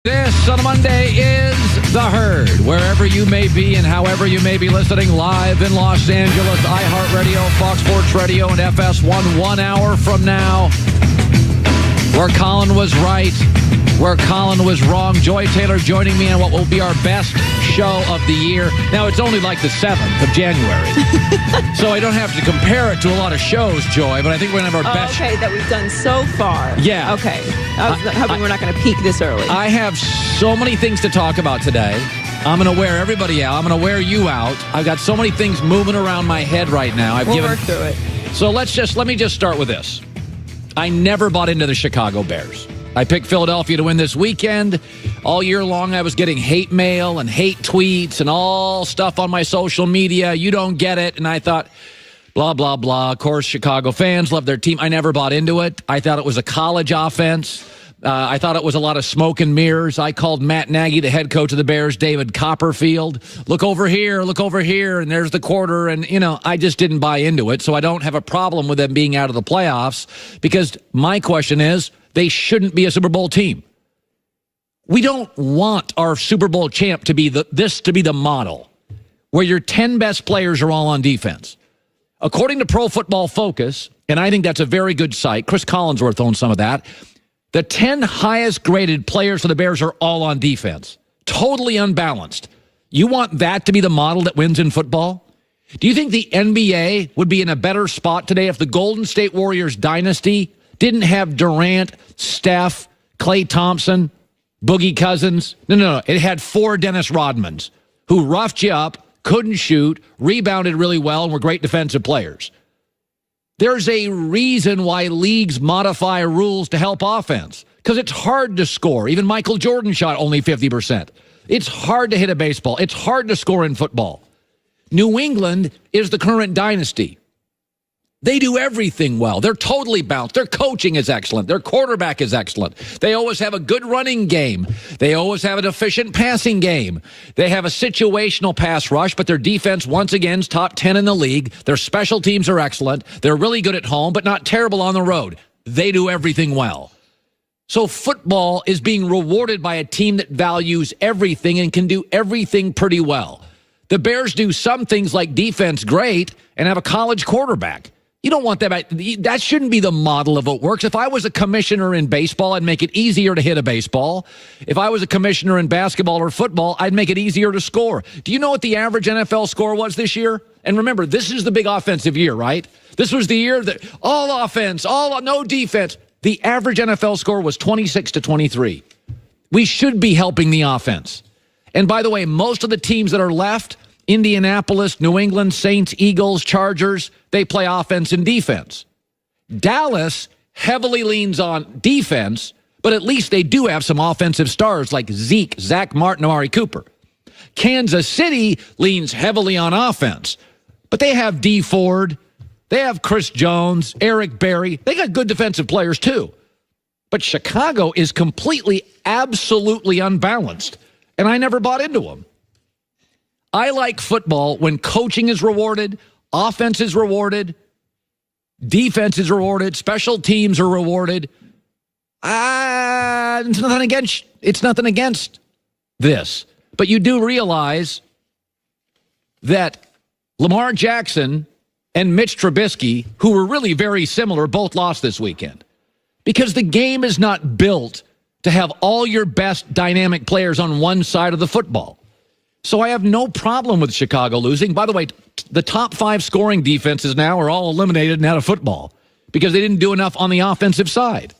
This on a Monday is The Herd. Wherever you may be and however you may be listening, live in Los Angeles, iHeartRadio, Fox Sports Radio, and FS1 1 hour from now. Where Colin was right, where Colin was wrong. Joy Taylor joining me on what will be our best show of the year. Now, it's only like the 7th of January, so I don't have to compare it to a lot of shows, Joy, but I think we're going to have our best. Okay, that we've done so far. Yeah. Okay. I was hoping we're not going to peak this early. I have so many things to talk about today. I'm going to wear everybody out. I'm going to wear you out. I've got so many things moving around my head right now. We'll work through it. So let me just start with this. I never bought into the Chicago Bears. I picked Philadelphia to win this weekend. All year long, I was getting hate mail and hate tweets and all stuff on my social media. You don't get it. And I thought, blah, blah, blah. Of course, Chicago fans love their team. I never bought into it. I thought it was a college offense. I thought it was a lot of smoke and mirrors. I called Matt Nagy, the head coach of the Bears, David Copperfield. Look over here, and there's the quarter. And, I just didn't buy into it. So I don't have a problem with them being out of the playoffs because my question is, they shouldn't be a Super Bowl team. We don't want our Super Bowl champ to be the model where your 10 best players are all on defense. According to Pro Football Focus, and I think that's a very good site, Chris Collinsworth owns some of that, the 10 highest graded players for the Bears are all on defense. Totally unbalanced. You want that to be the model that wins in football? Do you think the NBA would be in a better spot today if the Golden State Warriors dynasty didn't have Durant, Steph, Klay Thompson, Boogie Cousins? No. It had 4 Dennis Rodmans who roughed you up, couldn't shoot, rebounded really well, and were great defensive players. There's a reason why leagues modify rules to help offense, because it's hard to score. Even Michael Jordan shot only 50%. It's hard to hit a baseball. It's hard to score in football. New England is the current dynasty. They do everything well. They're totally balanced. Their coaching is excellent. Their quarterback is excellent. They always have a good running game. They always have an efficient passing game. They have a situational pass rush, but their defense, once again, is top 10 in the league. Their special teams are excellent. They're really good at home, but not terrible on the road. They do everything well. So football is being rewarded by a team that values everything and can do everything pretty well. The Bears do some things like defense great and have a college quarterback. You don't want that. That shouldn't be the model of what works. If I was a commissioner in baseball, I'd make it easier to hit a baseball. If I was a commissioner in basketball or football, I'd make it easier to score. Do you know what the average NFL score was this year? And remember, this is the big offensive year, right? This was the year that all offense, no defense. The average NFL score was 26-23. We should be helping the offense. And by the way, most of the teams that are left, Indianapolis, New England, Saints, Eagles, Chargers, they play offense and defense. Dallas heavily leans on defense, but at least they do have some offensive stars like Zeke, Zach Martin, Amari Cooper. Kansas City leans heavily on offense, but they have Dee Ford, they have Chris Jones, Eric Berry. They got good defensive players too. But Chicago is completely, absolutely unbalanced, and I never bought into them. I like football when coaching is rewarded, offense is rewarded, defense is rewarded, special teams are rewarded. It's nothing against this. But you do realize that Lamar Jackson and Mitch Trubisky, who were really very similar, both lost this weekend. Because the game is not built to have all your best dynamic players on one side of the football. So I have no problem with Chicago losing. By the way, the top 5 scoring defenses now are all eliminated and out of football because they didn't do enough on the offensive side.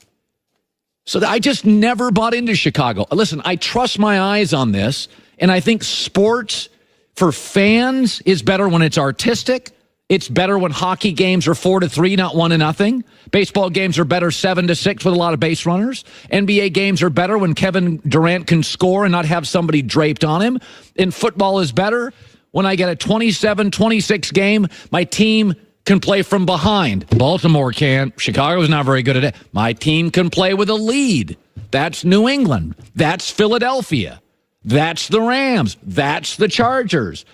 So I just never bought into Chicago. Listen, I trust my eyes on this, and I think sports for fans is better when it's artistic. It's better when hockey games are 4-3, not 1-0. Baseball games are better 7-6 with a lot of base runners. NBA games are better when Kevin Durant can score and not have somebody draped on him. And football is better when I get a 27-26 game. My team can play from behind. Baltimore can. Chicago's not very good at it. My team can play with a lead. That's New England. That's Philadelphia. That's the Rams. That's the Chargers.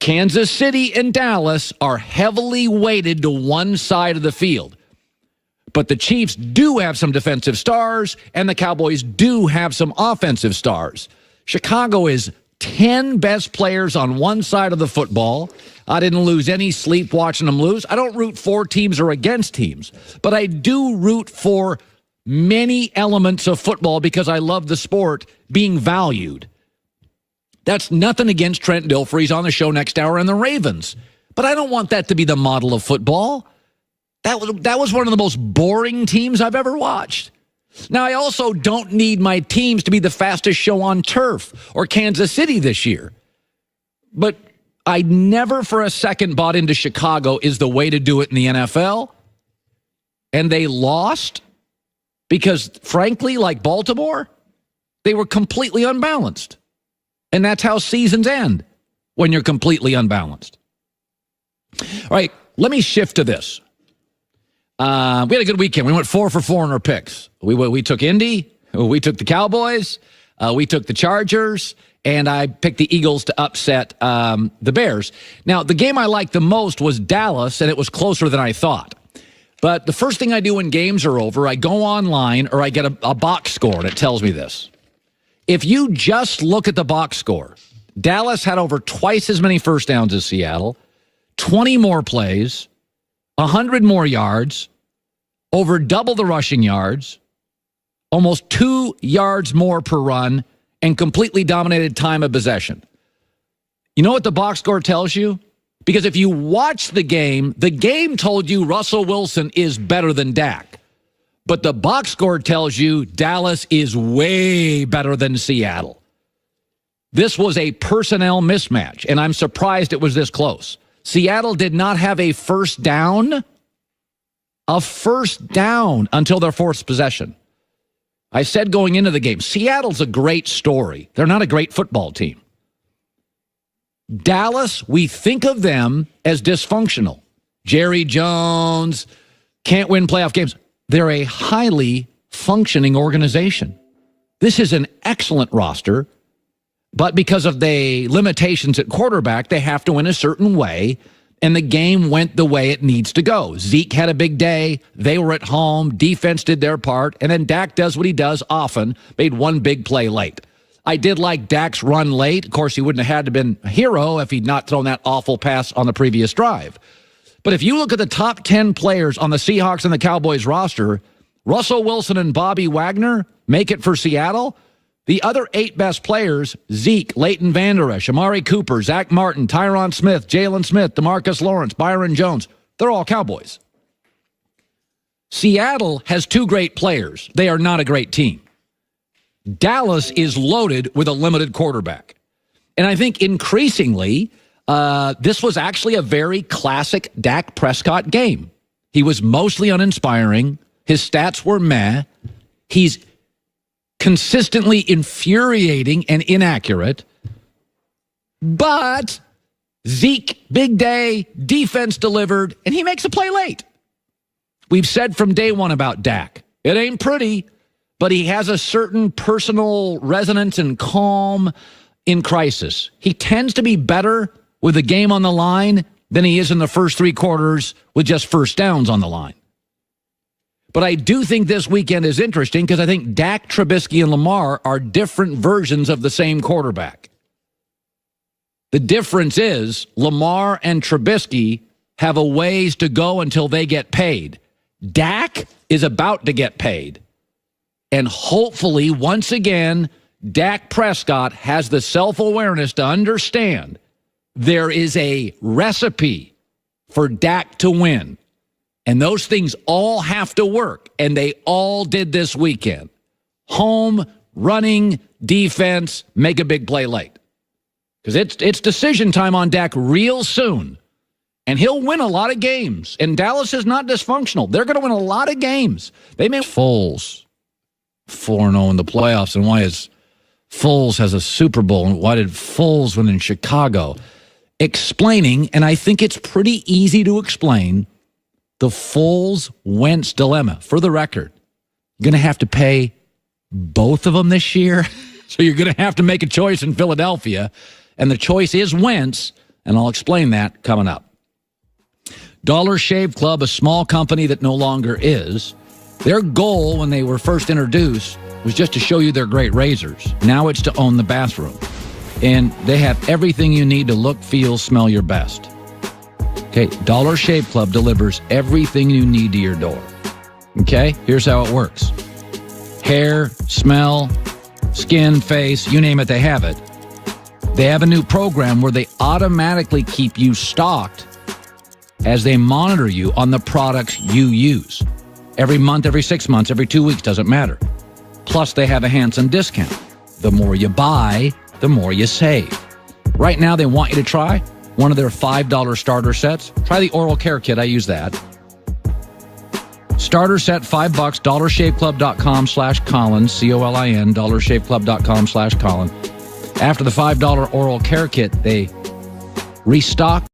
Kansas City and Dallas are heavily weighted to one side of the field. But the Chiefs do have some defensive stars, and the Cowboys do have some offensive stars. Chicago is 10 best players on one side of the football. I didn't lose any sleep watching them lose. I don't root for teams or against teams, but I do root for many elements of football because I love the sport being valued. That's nothing against Trent Dilfer. He's on the show next hour and the Ravens. But I don't want that to be the model of football. That was one of the most boring teams I've ever watched. Now, I also don't need my teams to be the fastest show on turf or Kansas City this year. But I never for a second bought into Chicago is the way to do it in the NFL. And they lost because, frankly, like Baltimore, they were completely unbalanced. And that's how seasons end, when you're completely unbalanced. All right, let me shift to this. We had a good weekend. We went 4 for 4 in our picks. We took Indy, we took the Cowboys, we took the Chargers, and I picked the Eagles to upset the Bears. Now, the game I liked the most was Dallas, and it was closer than I thought. But the first thing I do when games are over, I go online or I get a box score, and it tells me this. If you just look at the box score, Dallas had over twice as many first downs as Seattle, 20 more plays, 100 more yards, over double the rushing yards, almost 2 yards more per run, and completely dominated time of possession. You know what the box score tells you? Because if you watch the game told you Russell Wilson is better than Dak. But the box score tells you Dallas is way better than Seattle. This was a personnel mismatch, and I'm surprised it was this close. Seattle did not have a first down until their fourth possession. I said going into the game, Seattle's a great story. They're not a great football team. Dallas, we think of them as dysfunctional. Jerry Jones, can't win playoff games. They're a highly functioning organization. This is an excellent roster, but because of the limitations at quarterback, they have to win a certain way, and the game went the way it needs to go. Zeke had a big day. They were at home. Defense did their part, and then Dak does what he does often, made one big play late. I did like Dak's run late. Of course, he wouldn't have had to been a hero if he'd not thrown that awful pass on the previous drive. But if you look at the top 10 players on the Seahawks and the Cowboys roster, Russell Wilson and Bobby Wagner make it for Seattle. The other 8 best players, Zeke, Leighton Vander Esch, Amari Cooper, Zach Martin, Tyron Smith, Jalen Smith, DeMarcus Lawrence, Byron Jones, they're all Cowboys. Seattle has 2 great players. They are not a great team. Dallas is loaded with a limited quarterback. And I think increasingly, this was actually a very classic Dak Prescott game. He was mostly uninspiring. His stats were meh. He's consistently infuriating and inaccurate. But Zeke, big day, defense delivered, and he makes a play late. We've said from day one about Dak. It ain't pretty, but he has a certain personal resonance and calm in crisis. He tends to be better with the game on the line than he is in the first 3 quarters with just first downs on the line. But I do think this weekend is interesting because I think Dak, Trubisky, and Lamar are different versions of the same quarterback. The difference is Lamar and Trubisky have a ways to go until they get paid. Dak is about to get paid. And hopefully, once again, Dak Prescott has the self-awareness to understand there is a recipe for Dak to win. And those things all have to work, and they all did this weekend. Home, running, defense, make a big play late. Because it's decision time on Dak real soon. And he'll win a lot of games. And Dallas is not dysfunctional. They're going to win a lot of games. They may Foles 4-0 in the playoffs. And why is Foles has a Super Bowl? And why did Foles win in Chicago? Explaining, and I think it's pretty easy to explain, the Foles-Wentz dilemma. For the record, you're going to have to pay both of them this year. So you're going to have to make a choice in Philadelphia. And the choice is Wentz, and I'll explain that coming up. Dollar Shave Club, a small company that no longer is, Their goal when they were first introduced was just to show you their great razors. Now it's to own the bathroom. And they have everything you need to look, feel, smell your best. Okay, Dollar Shave Club delivers everything you need to your door. Okay, here's how it works. Hair, smell, skin, face, you name it, they have it. They have a new program where they automatically keep you stocked as they monitor you on the products you use. Every month, every 6 months, every 2 weeks, doesn't matter. Plus, they have a handsome discount. The more you buy, the more you save. Right now, they want you to try one of their $5 starter sets. Try the oral care kit. I use that. Starter set, $5, dollarshaveclub.com/Colin, Colin, dollarshaveclub.com/Colin. After the $5 oral care kit, they restock